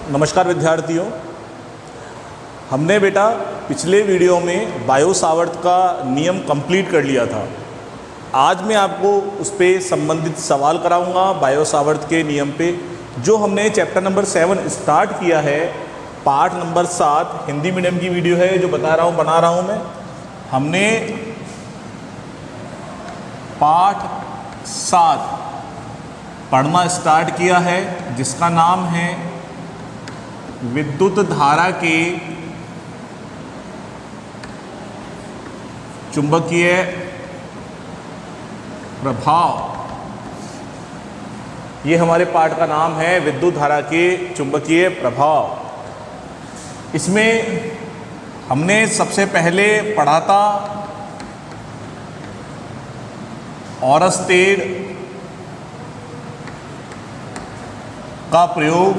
नमस्कार विद्यार्थियों, हमने बेटा पिछले वीडियो में बायो सावर्त का नियम कंप्लीट कर लिया था। आज मैं आपको उस पर संबंधित सवाल कराऊंगा बायो सावर्त के नियम पे, जो हमने चैप्टर नंबर 7 स्टार्ट किया है। पार्ट नंबर 7 हिंदी मीडियम की वीडियो है जो बना रहा हूँ मैं। हमने पार्ट 7 पढ़ना स्टार्ट किया है, जिसका नाम है विद्युत धारा के चुंबकीय प्रभाव। ये हमारे पाठ का नाम है, विद्युत धारा के चुंबकीय प्रभाव। इसमें हमने सबसे पहले पढ़ा था ओरस्टेड का प्रयोग।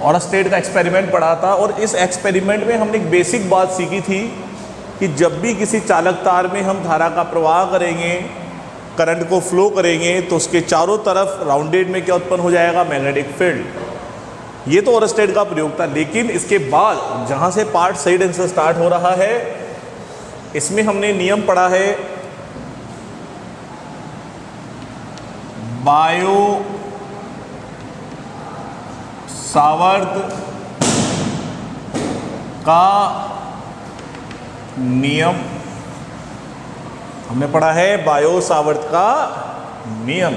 ओरस्टेड का एक्सपेरिमेंट पढ़ा था, और इस एक्सपेरिमेंट में हमने एक बेसिक बात सीखी थी कि जब भी किसी चालक तार में हम धारा का प्रवाह करेंगे, करंट को फ्लो करेंगे, तो उसके चारों तरफ राउंडेड में क्या उत्पन्न हो जाएगा? Magnetic field. ये तो ओरस्टेड का प्रयोग था। लेकिन इसके बाद जहाँ से पार्ट सही ढंग से स्टार्ट हो रहा है, इसमें हमने नियम पढ़ा है बायो सावर्त का नियम। हमने पढ़ा है बायो सावर्त का नियम।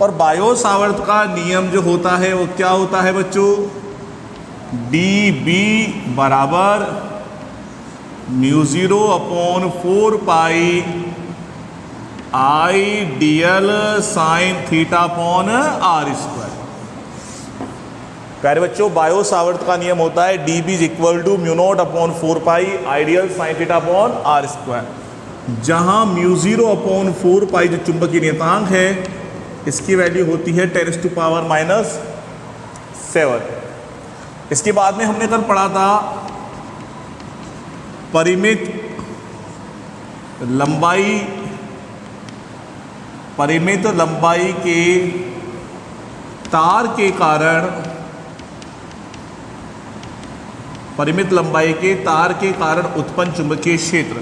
और बायो सावर्त का नियम जो होता है वो क्या होता है बच्चों? डी बी बराबर mu 0/4 pi I dl sine theta upon R square. प्यारे बच्चों, बायो सावर्त का नियम होता है D B mu 0/4 pi I dl sine theta upon R square, जहाँ म्यू 0/4 पाई जो चुंबकीय नियतांक है, इसकी वैल्यू होती है 10⁻⁷। इसके बाद में हमने कल पढ़ा था परिमित लंबाई के तार के कारण उत्पन्न चुंबकीय क्षेत्र।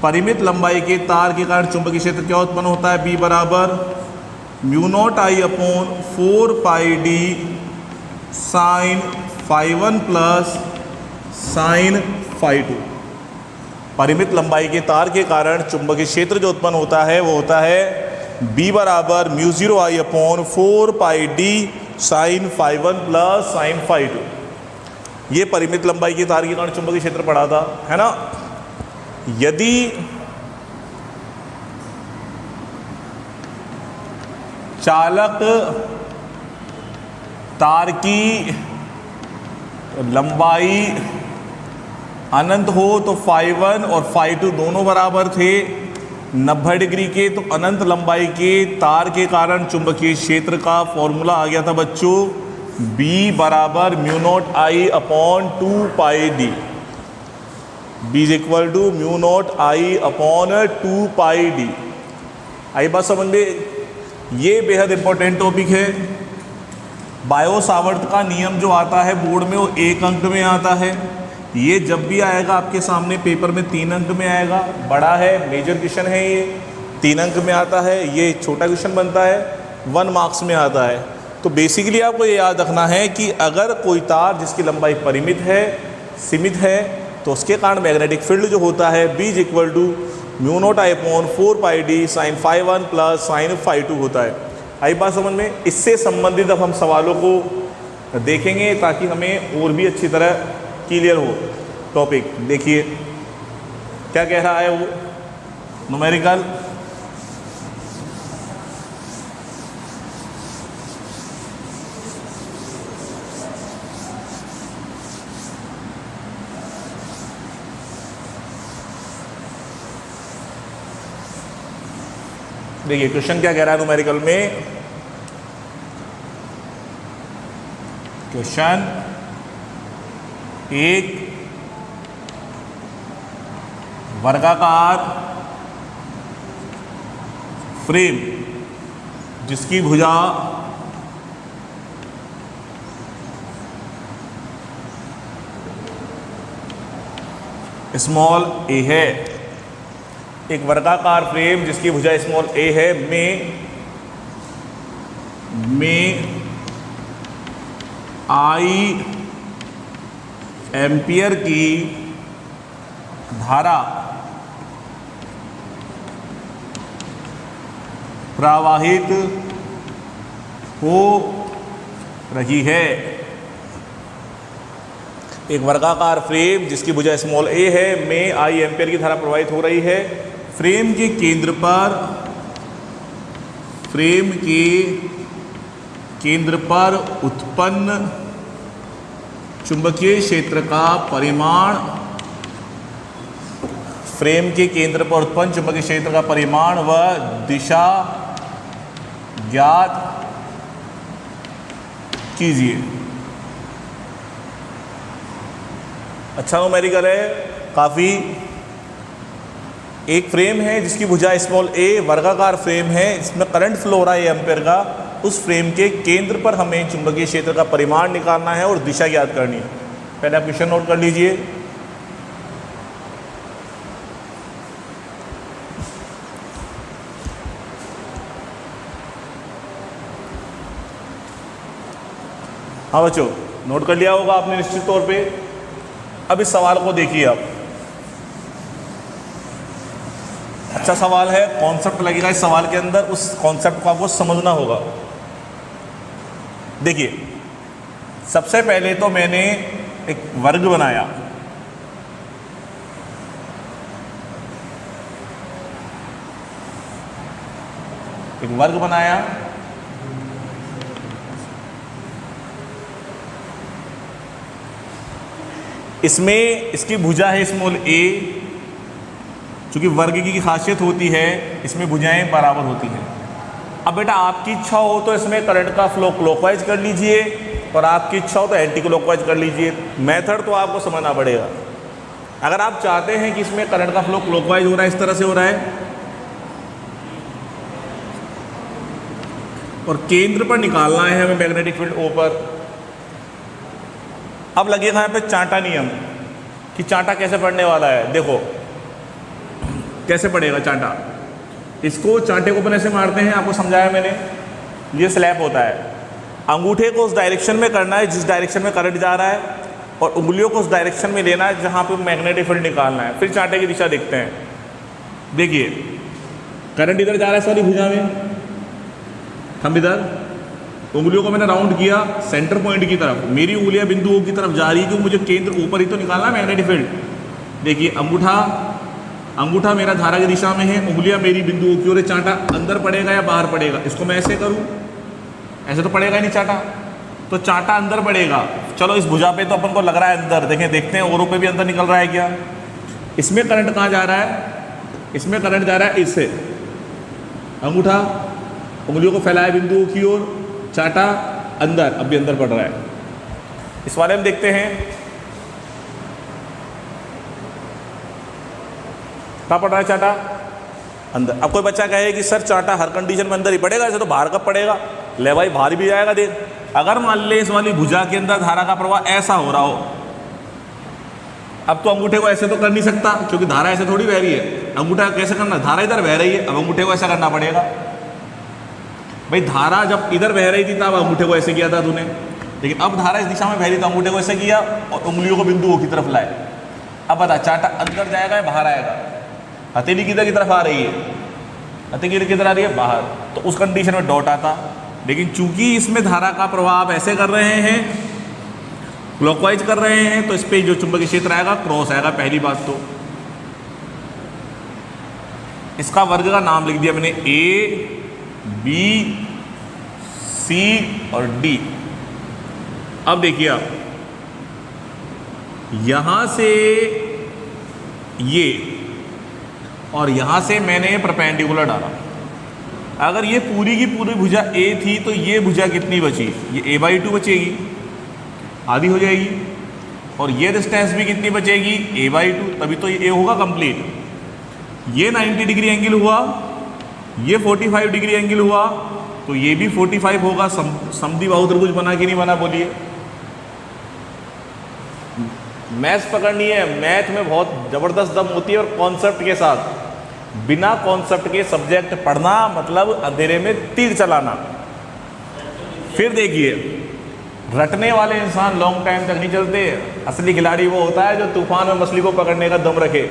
परिमित लंबाई के तार के कारण चुंबकीय क्षेत्र क्या उत्पन्न होता है? बी बराबर म्यू 0I/4 पाई डी साइन φ1 प्लस साइन φ2। परिमित लंबाई के तार के कारण चुंबकीय क्षेत्र जो उत्पन्न होता है वो होता है B बराबर म्यू 0I/4 पाई डी साइन φ1 प्लस साइन φ2। ये परिमित लंबाई के तार के कारण चुंबकीय क्षेत्र पढ़ा था, है ना। यदि चालक तार की लंबाई अनंत हो तो φ1 और φ2 दोनों बराबर थे 90 डिग्री के, तो अनंत लंबाई के तार के कारण चुंबकीय क्षेत्र का फॉर्मूला आ गया था बच्चों B बराबर म्यू 0I/2 पाई डी। B म्यू 0I/2 पाई डी। आई बात समझ में? ये बेहद इंपॉर्टेंट टॉपिक है। बायो सावर्त का नियम जो आता है बोर्ड में, वो 1 अंक में आता है। ये जब भी आएगा आपके सामने पेपर में 3 अंक में आएगा। बड़ा है, मेजर क्वेश्चन है, ये 3 अंक में आता है। ये छोटा क्वेश्चन बनता है, 1 मार्क्स में आता है। तो बेसिकली आपको ये याद रखना है कि अगर कोई तार जिसकी लंबाई परिमित है, सीमित है, तो उसके कारण मैग्नेटिक फील्ड जो होता है B म्यू 0I/4 पाई डी साइन φ1 प्लस साइन φ2 होता है। आई बात समझ में? इससे संबंधित अब हम सवालों को देखेंगे ताकि हमें और भी अच्छी तरह क्लियर हो टॉपिक। देखिए क्या कह रहा है वो न्यूमेरिकल। देखिए क्वेश्चन क्या कह रहा है न्यूमेरिकल में। क्वेश्चन 1 वर्गाकार फ्रेम जिसकी भुजा स्मॉल ए है, एक वर्गाकार फ्रेम जिसकी भुजा स्मॉल ए है में आई एम्पियर की धारा प्रवाहित हो रही है। एक वर्गाकार फ्रेम जिसकी भुजा स्मॉल ए है में आई एम्पियर की धारा प्रवाहित हो रही है। फ्रेम के केंद्र पर उत्पन्न चुंबकीय क्षेत्र का परिमाण, फ्रेम के केंद्र पर उत्पन्न चुंबकीय क्षेत्र का परिमाण व दिशा ज्ञात कीजिए। अच्छा न्यूमेरिकल है काफ़ी। एक फ्रेम है जिसकी भुजा स्मॉल ए, वर्गाकार फ्रेम है, इसमें करंट फ्लो हो रहा है एम्पेयर का। उस फ्रेम के केंद्र पर हमें चुंबकीय क्षेत्र का परिमाण निकालना है और दिशा ज्ञात करनी है। पहले आप क्वेश्चन नोट कर लीजिए। हाँ बच्चों, नोट कर लिया होगा आपने निश्चित तौर पे। अब इस सवाल को देखिए आप। अच्छा सवाल है, कॉन्सेप्ट लगेगा इस सवाल के अंदर, उस कॉन्सेप्ट को आपको समझना होगा। देखिए, सबसे पहले तो मैंने एक वर्ग बनाया, इसमें इसकी भुजा है स्मॉल ए। चूँकि वर्ग की खासियत होती है इसमें भुजाएं बराबर होती हैं। अब बेटा आपकी इच्छा हो तो इसमें करंट का फ्लो क्लॉकवाइज कर लीजिए और आपकी इच्छा हो तो एंटी क्लॉकवाइज कर लीजिए। मेथड तो आपको समझना पड़ेगा। अगर आप चाहते हैं कि इसमें करंट का फ्लो क्लॉकवाइज हो रहा है, इस तरह से हो रहा है, और केंद्र पर निकालना है हमें मैग्नेटिक फील्ड ओ पर। अब लगेगा यहाँ पे चांटा नियम कि चांटा कैसे पढ़ने वाला है। देखो कैसे पड़ेगा चांटा। इसको चांटे को अपन ऐसे मारते हैं, आपको समझाया मैंने। ये स्लैब होता है, अंगूठे को उस डायरेक्शन में करना है जिस डायरेक्शन में करंट जा रहा है, और उंगलियों को उस डायरेक्शन में लेना है जहाँ पे मैग्नेटिक फील्ड निकालना है। फिर चांटे की दिशा देखते हैं। देखिए करंट इधर जा रहा है सारी भुजा में, हम इधर, उंगलियों को मैंने राउंड किया सेंटर पॉइंट की तरफ, मेरी उंगलियां बिंदुओं की तरफ जा रही, क्योंकि मुझे केंद्र ऊपर ही तो निकालना है मैग्नेटिक फील्ड। देखिए अंगूठा मेरा धारा की दिशा में है, उंगलियां मेरी बिंदुओं की ओर। चांटा अंदर पड़ेगा या बाहर पड़ेगा, इसको मैं ऐसे करूं, ऐसे तो पड़ेगा ही नहीं चांटा, तो चांटा अंदर पड़ेगा। चलो इस भुजा पे तो अपन को लग रहा है अंदर, देखें देखते हैं औरों पे भी अंदर निकल रहा है क्या। इसमें करंट कहाँ जा रहा है, इसमें करंट जा रहा है इससे, अंगूठा उंगलियों को फैलाया बिंदुओं की ओर, चांटा अंदर, अब भी अंदर पड़ रहा है। इस वाले में देखते हैं कहाँ पड़ रहा है चांटा, अंदर। अब कोई बच्चा कहे कि सर चांटा हर कंडीशन में अंदर ही पड़ेगा, ऐसे तो बाहर कब पड़ेगा। ले भाई बाहर भी जाएगा। देख अगर मान ले इस वाली भुजा के अंदर धारा का प्रवाह ऐसा हो रहा हो, अब तो अंगूठे को ऐसे तो कर नहीं सकता क्योंकि धारा ऐसे थोड़ी बह रही है। अंगूठा कैसे करना, धारा इधर बह रही है, अब अंगूठे को ऐसा करना पड़ेगा। भाई धारा जब इधर बह रही थी तब अंगूठे को ऐसे किया था तूने, लेकिन अब धारा इस दिशा में बह रही तो अंगूठे को ऐसे किया और उंगलियों को बिंदुओं की तरफ लाए। अब बता चांटा अंदर जाएगा या बाहर आएगा। हथेली किधर की तरफ आ रही है, हथेली किधर आ रही है, बाहर, तो उस कंडीशन में डॉट आता। लेकिन चूंकि इसमें धारा का प्रवाह आप ऐसे कर रहे हैं, क्लॉकवाइज कर रहे हैं, तो इस पर जो चुंबकीय क्षेत्र आएगा क्रॉस आएगा। पहली बात तो इसका वर्ग का नाम लिख दिया मैंने, ए बी सी और डी। अब देखिए आप यहां से ये और यहां से मैंने परपेंडिकुलर डाला। अगर ये पूरी की पूरी भुजा ए थी तो ये भुजा कितनी बची, ये a/2 बचेगी, आधी हो जाएगी, और ये डिस्टेंस भी कितनी बचेगी, a/2, तभी तो ये होगा कंप्लीट। ये 90 डिग्री एंगल हुआ, ये 45 डिग्री एंगल हुआ, तो तो ये भी 45 होगा। समद्विबाहु त्रिभुज बना कि नहीं बना, बोलिए। मैथ्स पकड़नी है, मैथ में बहुत ज़बरदस्त दम होती है और कॉन्सेप्ट के साथ। बिना कॉन्सेप्ट के सब्जेक्ट पढ़ना मतलब अंधेरे में तीर चलाना। फिर देखिए, रटने वाले इंसान लॉन्ग टाइम तक नहीं चलते। असली खिलाड़ी वो होता है जो तूफान में मछली को पकड़ने का दम रखे।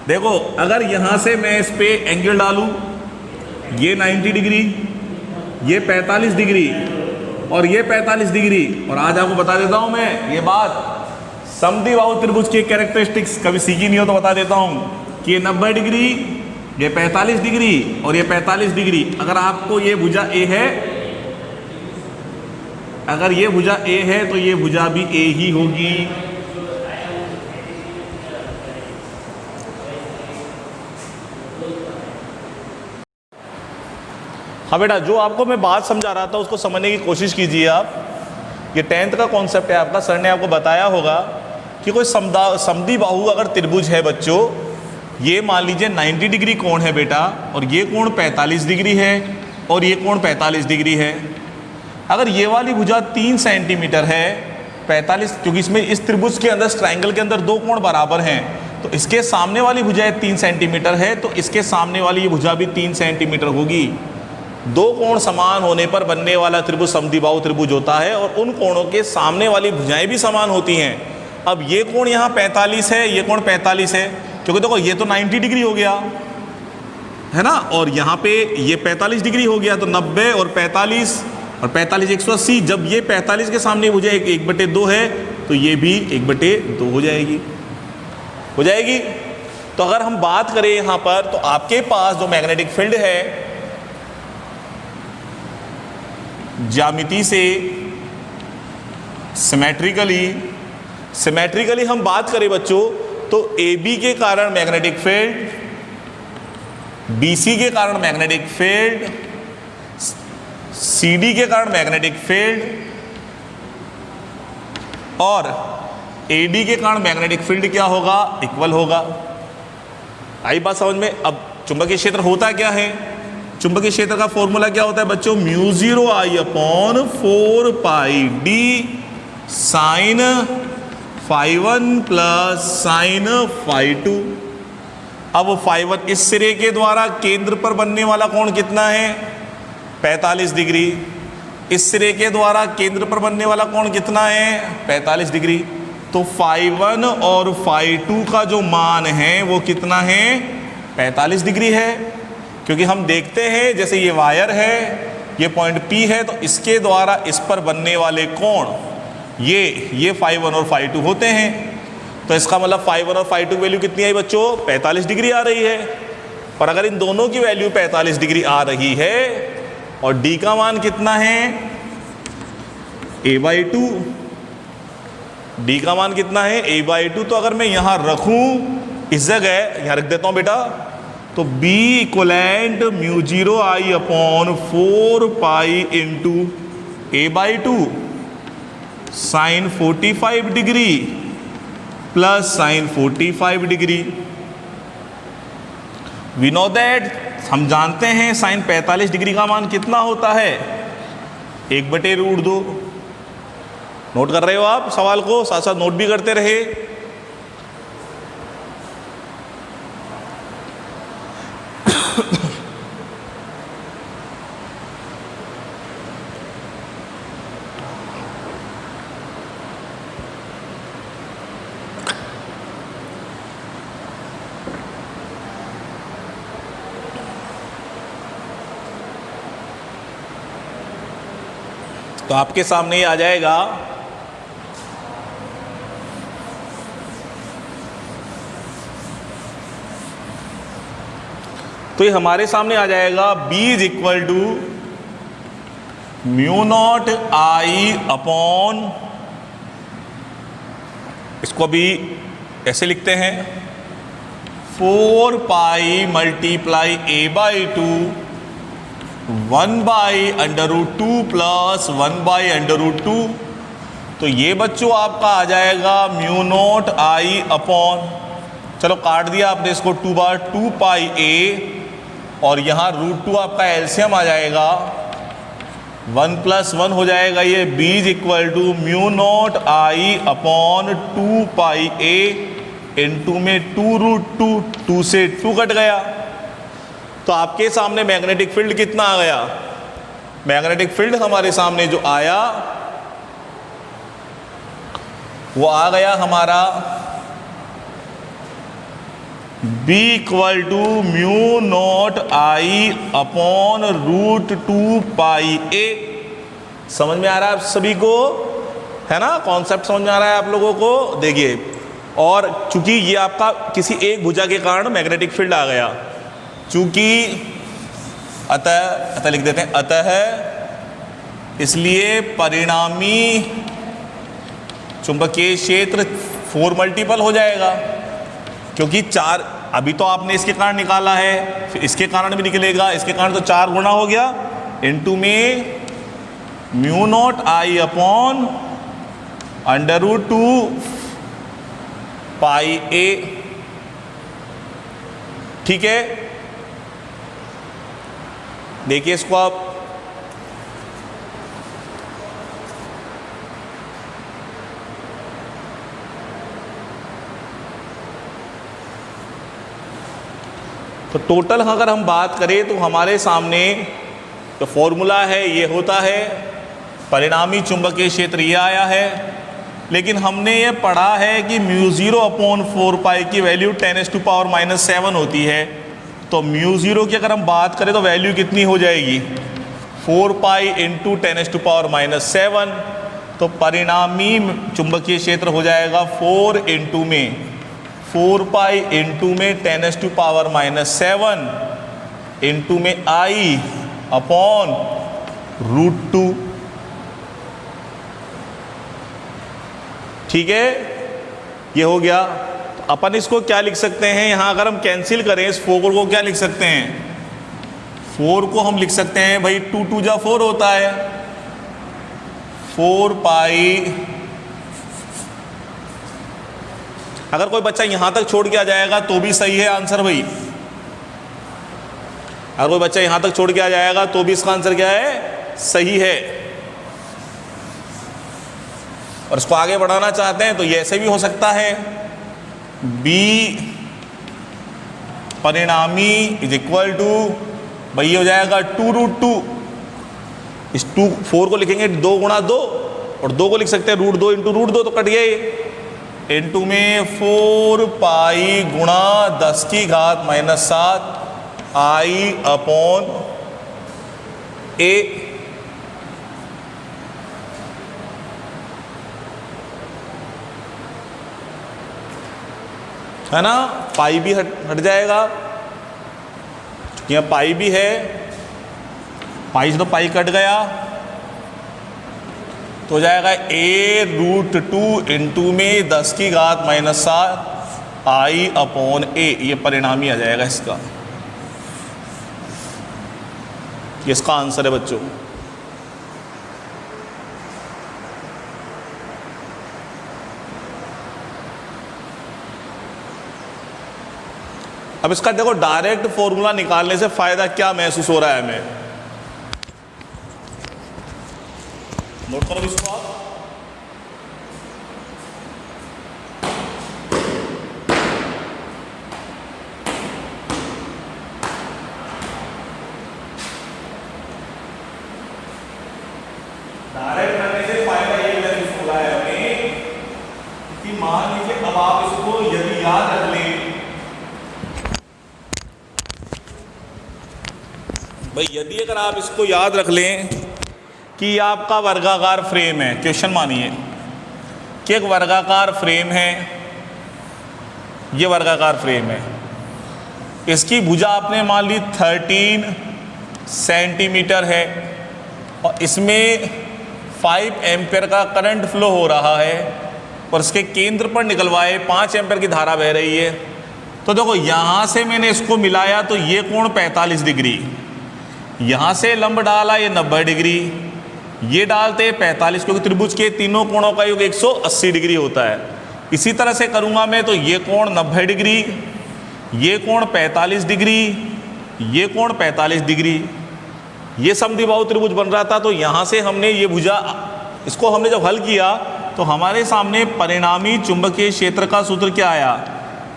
देखो, अगर यहाँ से मैं इस पे एंगल डालूं, ये 90 डिग्री, ये 45 डिग्री और ये 45 डिग्री, और आज आपको बता देता हूँ मैं ये बात, समद्विबाहु त्रिभुज के कैरेक्टरिस्टिक्स कभी सीखी नहीं हो तो बता देता हूँ कि ये 90 डिग्री, ये 45 डिग्री और ये 45 डिग्री। अगर आपको ये भुजा ए है, अगर ये भुजा ए है तो ये भुजा भी ए ही होगी। हाँ बेटा, जो आपको मैं बात समझा रहा था उसको समझने की कोशिश कीजिए आप। ये 10th का कॉन्सेप्ट है आपका। सर ने आपको बताया होगा कि कोई समद्विबाहु अगर त्रिभुज है बच्चों, ये मान लीजिए 90 डिग्री कोण है बेटा, और ये कोण 45 डिग्री है और ये कोण 45 डिग्री है। अगर ये वाली भुजा 3 सेंटीमीटर है, 45, क्योंकि इसमें इस त्रिभुज के अंदर, ट्रायंगल के अंदर दो कोण बराबर हैं, तो इसके सामने वाली भुजा 3 सेंटीमीटर है तो इसके सामने वाली ये भुजा भी 3 सेंटीमीटर होगी। दो कोण समान होने पर बनने वाला त्रिभुज समद्विबाहु त्रिभुज होता है, और उन कोणों के सामने वाली भुजाएं भी समान होती हैं। अब ये कोण यहाँ 45 है, ये कोण 45 है, क्योंकि देखो ये तो 90 डिग्री हो गया है ना, और यहाँ पे ये 45 डिग्री हो गया, तो 90 और 45 और 45 180। जब ये 45 के सामने भुजा 1/2 है तो ये भी 1/2 हो जाएगी, हो जाएगी। तो अगर हम बात करें यहाँ पर, तो आपके पास जो मैग्नेटिक फील्ड है, ज्यामिति से सिमेट्रिकली हम बात करें बच्चों, तो AB के कारण मैग्नेटिक फील्ड, BC के कारण मैग्नेटिक फील्ड, CD के कारण मैग्नेटिक फील्ड और AD के कारण मैग्नेटिक फील्ड क्या होगा, इक्वल होगा। आई बात समझ में। अब चुंबकीय क्षेत्र होता क्या है, चुंबकीय क्षेत्र का फॉर्मूला क्या होता है बच्चों, μ0I/4πd साइन φ1 प्लस साइन φ2। अब φ1 इस सिरे के द्वारा केंद्र पर बनने वाला कोण कितना है, 45 डिग्री। इस सिरे के द्वारा केंद्र पर बनने वाला कोण कितना है, 45 डिग्री। तो φ1 और φ2 का जो मान है वो कितना है, 45 डिग्री है। क्योंकि हम देखते हैं जैसे ये वायर है, ये पॉइंट P है, तो इसके द्वारा इस पर बनने वाले कोण ये φ1 और φ2 होते हैं। तो इसका मतलब φ1 और φ2 की वैल्यू कितनी आई बच्चों, 45 डिग्री आ रही है। और अगर इन दोनों की वैल्यू 45 डिग्री आ रही है और D का मान कितना है, a/2, D का मान कितना है, a/2। तो अगर मैं यहाँ रखूँ, इस जगह यहाँ रख देता हूँ बेटा, तो B equivalent μ0I/4π into a/2 sine 45 degree plus sine 45 degree. We know that, हम जानते हैं साइन 45 डिग्री का मान कितना होता है, 1/√2। नोट कर रहे हो आप सवाल को, साथ साथ नोट भी करते रहे। तो आपके सामने ही आ जाएगा तो ये हमारे सामने आ जाएगा B is equal to μ0I/, इसको भी ऐसे लिखते हैं 4π मल्टीप्लाई a/2 1/√2 प्लस 1/√2। तो ये बच्चों आपका आ जाएगा μ0I/, चलो काट दिया आपने इसको 2/2πa, और यहाँ √2 आपका एलसीएम आ जाएगा 1 + 1 हो जाएगा ये, B = μ0I upon 2πa into में 2√2, 2 से 2 कट गया। तो आपके सामने मैग्नेटिक फील्ड कितना आ गया? मैग्नेटिक फील्ड हमारे सामने जो आया वो आ गया हमारा B = μ0I अपॉन √2πa। समझ में आ रहा है आप सभी को, है ना? कॉन्सेप्ट समझ में आ रहा है आप लोगों को? देखिए, और चूंकि ये आपका किसी एक भुजा के कारण मैग्नेटिक फील्ड आ गया, चूंकि अतः लिख देते हैं, अतः इसलिए परिणामी चुंबकीय क्षेत्र 4 मल्टीपल हो जाएगा, क्योंकि 4 अभी तो आपने इसके कारण निकाला है, फिर इसके कारण भी निकलेगा, इसके कारण तो 4 गुना हो गया, इनटू में μ0I अपॉन √2πa। ठीक है, देखिए इसको आप, तो टोटल अगर हम बात करें तो हमारे सामने जो फॉर्मूला है ये होता है, परिणामी चुंबकीय क्षेत्र ये आया है, लेकिन हमने ये पढ़ा है कि μ0/4π की वैल्यू 10⁻⁻7 होती है। तो μ0 की अगर हम बात करें तो वैल्यू कितनी हो जाएगी? 4π × 10⁻⁷। तो परिणामी चुंबकीय क्षेत्र हो जाएगा 4 × में 4π × में 10⁻⁷ इंटू में I अपॉन √2। ठीक है, ये हो गया। तो अपन इसको क्या लिख सकते हैं? यहां अगर हम कैंसिल करें इस 4 को, क्या लिख सकते हैं? 4 को हम लिख सकते हैं भाई, 2 × 2 = 4 होता है, 4π। अगर कोई बच्चा यहां तक छोड़ के आ जाएगा तो भी सही है आंसर भाई। अगर कोई बच्चा यहां तक छोड़ के आ जाएगा तो भी इसका आंसर क्या है? सही है। और इसको आगे बढ़ाना चाहते हैं तो ये ऐसे भी हो सकता है, B परिणामी = भाई हो जाएगा 2√2। इस 4 को लिखेंगे 2 × 2 और 2 को लिख सकते हैं √2 × √2, तो कट गए, इनटू में 4π × 10⁻⁷ I अपॉन a। है ना? पाई भी हट जाएगा, यहाँ पाई भी है, पाई से तो पाई कट गया, तो हो जाएगा a√2 इंटू में 10⁻⁷ I अपॉन a। ये परिणामी आ जाएगा इसका, ये इसका आंसर है बच्चों। अब इसका देखो, डायरेक्ट फॉर्मूला निकालने से फायदा क्या महसूस हो रहा है हमें? नोट करो इसको आप। डायरेक्ट करने से फायदा ये महसूस हो रहा है हमें कि मान लीजिए, अब आप इसको यदि याद रख लें भाई, यदि अगर आप इसको याद रख लें कि आपका वर्गाकार फ्रेम है, क्वेश्चन मानिए कि एक वर्गाकार फ्रेम है, ये वर्गाकार फ्रेम है, इसकी भुजा आपने मान ली 13 सेंटीमीटर है और इसमें 5 एम्पेयर का करंट फ्लो हो रहा है और इसके केंद्र पर निकलवाए 5 एम्पेयर की धारा बह रही है। तो देखो, यहाँ से मैंने इसको मिलाया तो ये कोण 45 डिग्री, यहाँ से लंब डाला ये 90 डिग्री, ये डालते 45, क्योंकि त्रिभुज के तीनों कोणों का योग 180 डिग्री होता है। इसी तरह से करूँगा मैं तो ये कोण 90 डिग्री, ये कोण 45 डिग्री, ये कोण 45 डिग्री। ये समद्विबाहु त्रिभुज बन रहा था, तो यहाँ से हमने ये भुजा, इसको हमने जब हल किया तो हमारे सामने परिणामी चुंबकीय क्षेत्र का सूत्र क्या आया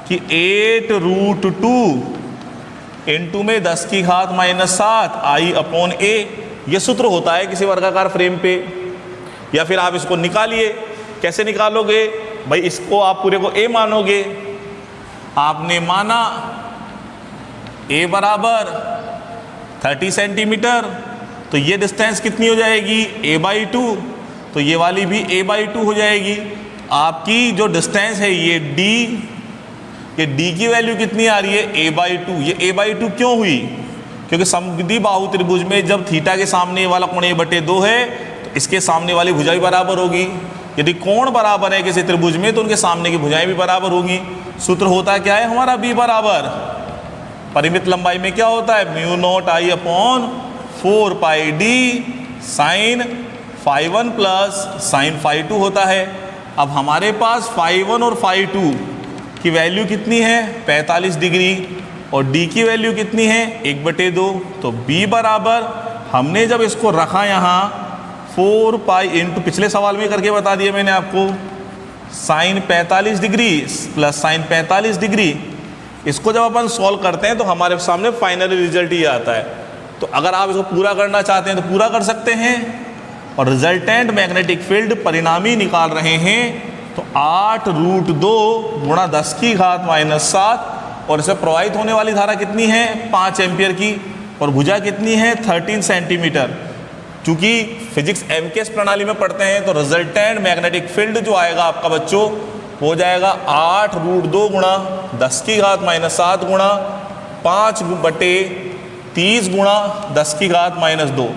कि 8√2 इंटू में 10⁻⁻7 I/A, ये सूत्र होता है किसी वर्गाकार फ्रेम पे। या फिर आप इसको निकालिए, कैसे निकालोगे भाई, इसको आप पूरे को A मानोगे, आपने माना A बराबर 30 सेंटीमीटर, तो ये डिस्टेंस कितनी हो जाएगी A/2, तो ये वाली भी A/2 हो जाएगी। आपकी जो डिस्टेंस है ये D की वैल्यू कितनी आ रही है A/2। ये A/2 क्यों हुई, क्योंकि समद्विबाहु त्रिभुज में जब थीटा के सामने ये वाला कोण A/2 है तो इसके सामने वाली भुजा भी बराबर होगी। यदि कोण बराबर है किसी त्रिभुज में तो उनके सामने की भुजाएं भी बराबर होंगी। सूत्र होता क्या है हमारा, B बराबर परिमित लंबाई में क्या होता है μ0I/4πd sin φ1 प्लस sin φ2 होता है। अब हमारे पास φ1 और φ2 की वैल्यू कितनी है 45 डिग्री, और D की वैल्यू कितनी है 1/2। तो B बराबर, हमने जब इसको रखा यहाँ 4π इंटू, पिछले सवाल में करके बता दिया मैंने आपको, sin 45 degree plus sin 45 degree, इसको जब अपन सॉल्व करते हैं तो हमारे सामने फाइनल रिजल्ट ये आता है। तो अगर आप इसको पूरा करना चाहते हैं तो पूरा कर सकते हैं, और रिजल्टेंट मैग्नेटिक फील्ड परिणामी निकाल रहे हैं तो 8√2 गुणा 10⁻⁻7, और इसे प्रवाहित होने वाली धारा कितनी है 5 एम्पियर की, और भुजा कितनी है 13 सेंटीमीटर। चूंकि फिजिक्स एमकेएस प्रणाली में पढ़ते हैं तो रिजल्टेंट मैग्नेटिक फील्ड जो आएगा आपका बच्चों हो जाएगा 8√2 गुणा 10⁻⁻7 गुणा 5/30 गुणा 10⁻⁻2।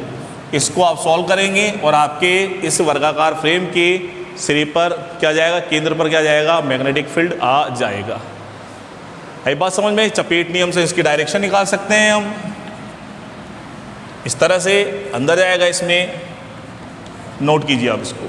इसको आप सॉल्व करेंगे और आपके इस वर्गाकार फ्रेम के सिरे पर क्या जाएगा, केंद्र पर क्या जाएगा, मैग्नेटिक फील्ड आ जाएगा। है बात समझ में? चपेट नियम से इसकी डायरेक्शन निकाल सकते हैं हम, इस तरह से अंदर जाएगा। इसमें नोट कीजिए आप इसको।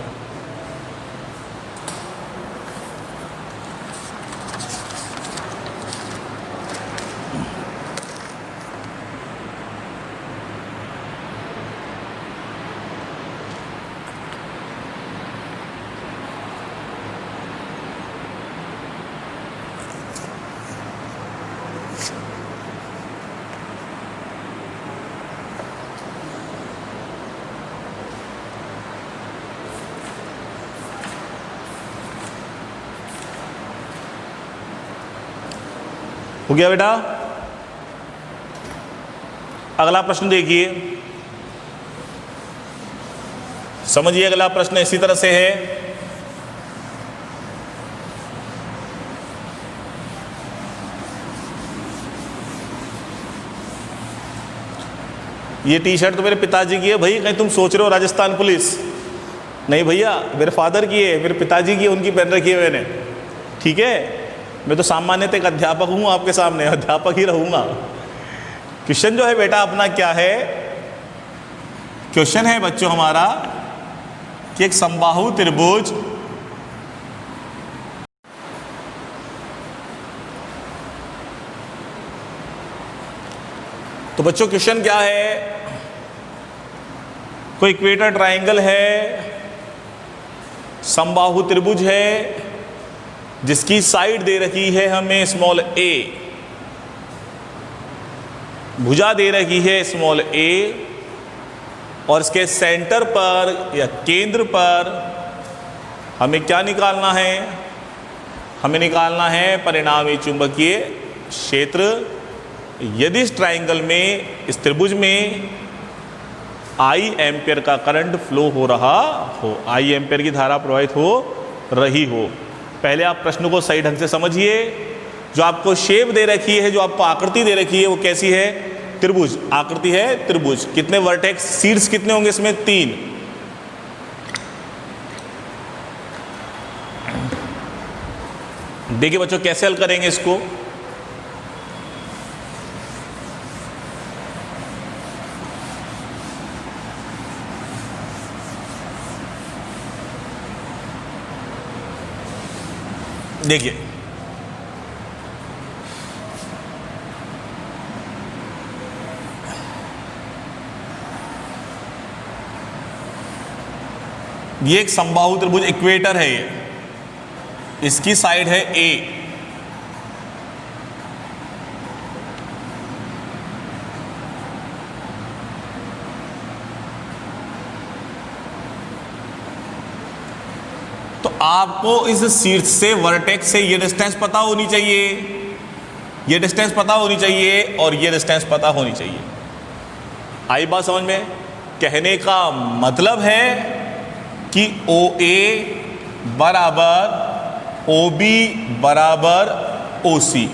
हो गया बेटा? अगला प्रश्न देखिए, समझिए। अगला प्रश्न इसी तरह से है, ये टी शर्ट तो मेरे पिताजी की है भाई, कहीं तुम सोच रहे हो राजस्थान पुलिस? नहीं भैया, मेरे फादर की है, मेरे पिताजी की है, उनकी पहन रखी है मैंने। ठीक है, मैं तो सामान्यतः एक अध्यापक हूँ, आपके सामने अध्यापक ही रहूँगा। क्वेश्चन जो है बेटा अपना क्या है, क्वेश्चन है बच्चों हमारा कि एक समबाहु त्रिभुज तो बच्चों क्वेश्चन क्या है, कोई इक्वेटर ट्रायंगल है, समबाहु त्रिभुज है जिसकी साइड दे रखी है हमें स्मॉल a, भुजा दे रखी है स्मॉल a, और इसके सेंटर पर या केंद्र पर हमें क्या निकालना है, हमें निकालना है परिणामी चुंबकीय क्षेत्र। यदि इस ट्रायंगल में, इस त्रिभुज में I एम्पियर का करंट फ्लो हो रहा हो, I एम्पियर की धारा प्रवाहित हो रही हो। पहले आप प्रश्न को सही ढंग से समझिए। जो आपको शेप दे रखी है, जो आपको आकृति दे रखी है, वो कैसी है, त्रिभुज आकृति है, त्रिभुज। कितने वर्टेक्स, शीर्ष कितने होंगे इसमें, 3। देखिए बच्चों कैसे हल करेंगे इसको। देखिए ये एक समबाहु त्रिभुज इक्वेटर है, ये इसकी साइड है ए, तो आपको इस शीर्ष से वर्टेक्स से ये डिस्टेंस पता होनी चाहिए, ये डिस्टेंस पता होनी चाहिए और ये डिस्टेंस पता होनी चाहिए। आई बात समझ में? कहने का मतलब है कि ओ ए बराबर ओ बी बराबर ओ सी,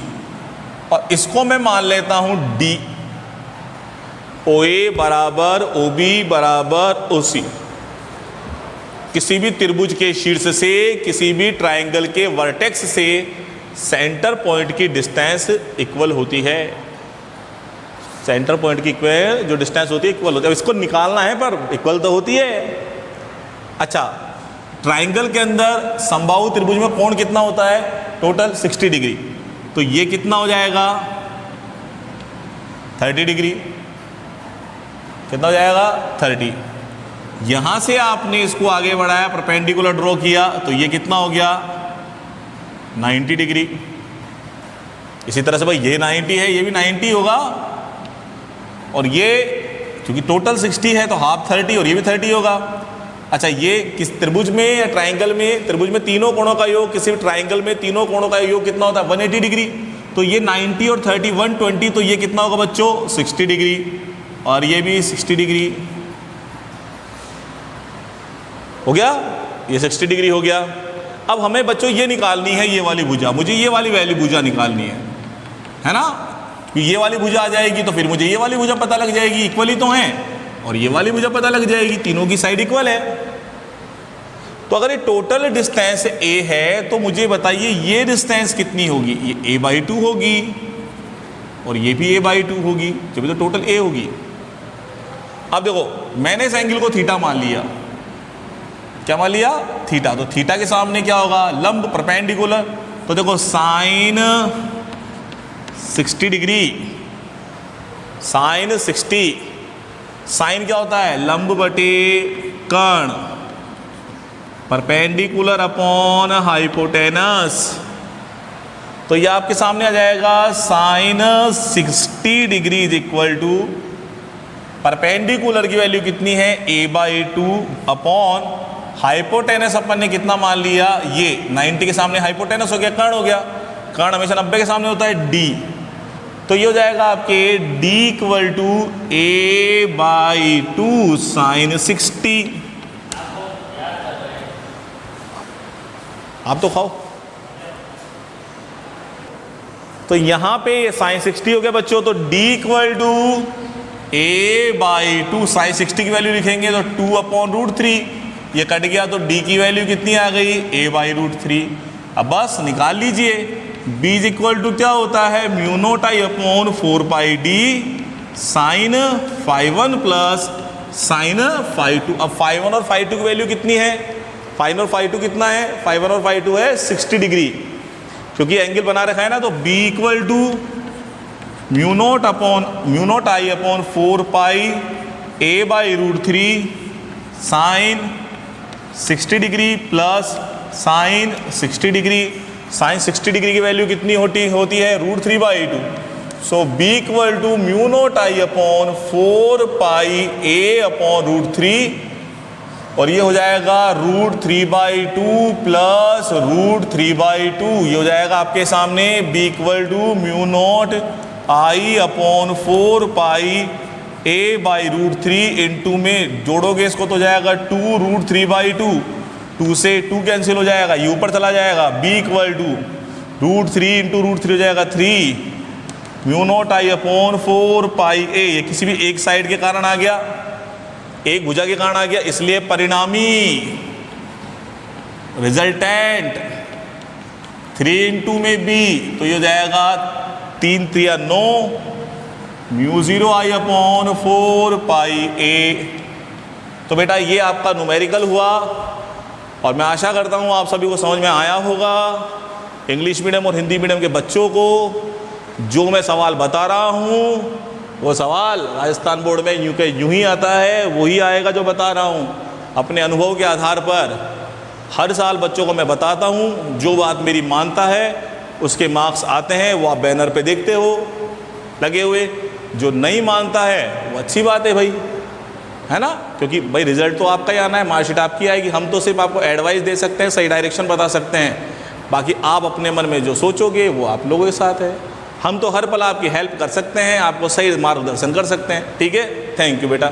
और इसको मैं मान लेता हूं डी। ओ ए बराबर ओ बी बराबर ओ सी, किसी भी त्रिभुज के शीर्ष से किसी भी ट्रायंगल के वर्टेक्स से सेंटर पॉइंट की डिस्टेंस इक्वल होती है। सेंटर पॉइंट की इक्वल जो डिस्टेंस होती है इक्वल होती है। अब इसको निकालना है पर इक्वल तो होती है। अच्छा, ट्रायंगल के अंदर समबाहु त्रिभुज में कोण कितना होता है? Total 60 degree. तो ये कितना हो जाएगा? 30 डिग्री। कितना हो जाएगा? 30। यहां से आपने इसको आगे बढ़ाया, परपेंडिकुलर ड्रॉ किया, तो ये कितना हो गया? 90 डिग्री। इसी तरह से भाई ये 90 है, ये भी 90 होगा, और ये क्योंकि टोटल 60 है तो हाफ 30 और ये भी 30 होगा। अच्छा, ये किस त्रिभुज में या ट्रायंगल में? त्रिभुज में तीनों कोणों का योग, किसी भी ट्रायंगल में तीनों कोणों का योग कितना होता है? 180 डिग्री। तो ये 90 और 30 120, तो ये कितना होगा बच्चों? 60 डिग्री, और ये भी 60 डिग्री हो गया। ये 60 डिग्री हो गया। अब हमें बच्चों ये निकालनी है, ये वाली भुजा, मुझे ये वाली वैल्यू भुजा निकालनी है ना? ये वाली भुजा आ जाएगी तो फिर मुझे ये वाली भुजा पता लग जाएगी, इक्वल ही तो हैं, और ये वाली भुजा पता लग जाएगी, तीनों की साइड इक्वल है। तो अगर ये टोटल डिस्टेंस ए है तो मुझे बताइए ये डिस्टेंस कितनी होगी? ये a/2 होगी, और ये भी a/2 होगी, जब तो टोटल a होगी। अब देखो, मैंने इस एंगल को थीटा मान लिया। क्या मान लिया? थीटा। तो थीटा के सामने क्या होगा? लंब, परपेंडिकुलर। तो देखो साइन 60 डिग्री, साइन 60, साइन क्या होता है? लंब बटे कर्ण, परपेंडिकुलर अपॉन हाइपोटेनस। तो ये आपके सामने आ जाएगा sine 60 degree is equal to, perpendicular की वैल्यू कितनी है? a/2 अपॉन हाइपोटेनस अपन ने कितना मान लिया? ये 90 के सामने हाइपोटेनस हो गया, कर्ण हो गया। कर्ण हमेशा 90 के सामने होता है d। तो ये हो जाएगा आपके d equal to a/2 sign 60। आप तो खाओ। तो यहां पे साइन 60 हो गया बच्चों, तो d equal to a/2 sign 60 की वैल्यू लिखेंगे तो 2/√3, ये कट गया तो d की वैल्यू कितनी आ गई? a/√3। अब बस निकाल लीजिए। b इज इक्वल टू क्या होता है? μ0i upon 4πd sign 5 plus sign 5। अब 5 और 5 की वैल्यू कितनी है? 5 और 5 कितना है? 5 और 5 है 60 डिग्री, क्योंकि एंगल बना रखा है ना। तो b equal to μ0i upon 4π a/√3 sine 60 degree plus sine 60 degree. Sine 60 degree की वैल्यू कितनी होती है? √3/2। So b equal to μ0i upon 4π a/√3, और ये हो जाएगा √3/2 प्लस √3/2। ये हो जाएगा आपके सामने b equal to μ0i upon 4π a/√3 into में जोड़ोगे इसको तो जाएगा 2 √3/2। 2 से 2 कैंसिल हो जाएगा, ये ऊपर चला जाएगा। b इक्वल टू √3 इंटू √3 हो जाएगा 3 μ0i अपॉन 4π a। ये किसी भी एक साइड के कारण आ गया, एक भुजा के कारण आ गया, इसलिए परिणामी रिजल्टेंट 3 इंटू में b, तो ये हो जाएगा 3 3 9 μ0i अपॉन 4π a। तो बेटा ये आपका न्यूमेरिकल हुआ, और मैं आशा करता हूँ आप सभी को समझ में आया होगा। इंग्लिश मीडियम और हिंदी मीडियम के बच्चों को जो मैं सवाल बता रहा हूँ वो सवाल राजस्थान बोर्ड में यूं ही आता है, वही आएगा जो बता रहा हूँ। अपने अनुभव के आधार पर हर साल बच्चों को मैं बताता हूँ, जो बात मेरी मानता है उसके मार्क्स आते हैं, वो आप बैनर पे देखते हो लगे हुए। जो नहीं मानता है वो अच्छी बात है भाई, है ना, क्योंकि भाई रिजल्ट तो आपका ही आना है, मार्कशीट आपकी आएगी। हम तो सिर्फ आपको एडवाइस दे सकते हैं, सही डायरेक्शन बता सकते हैं, बाकी आप अपने मन में जो सोचोगे वो आप लोगों के साथ है। हम तो हर पल आपकी हेल्प कर सकते हैं, आपको सही मार्गदर्शन कर सकते हैं। ठीक है, थैंक यू बेटा।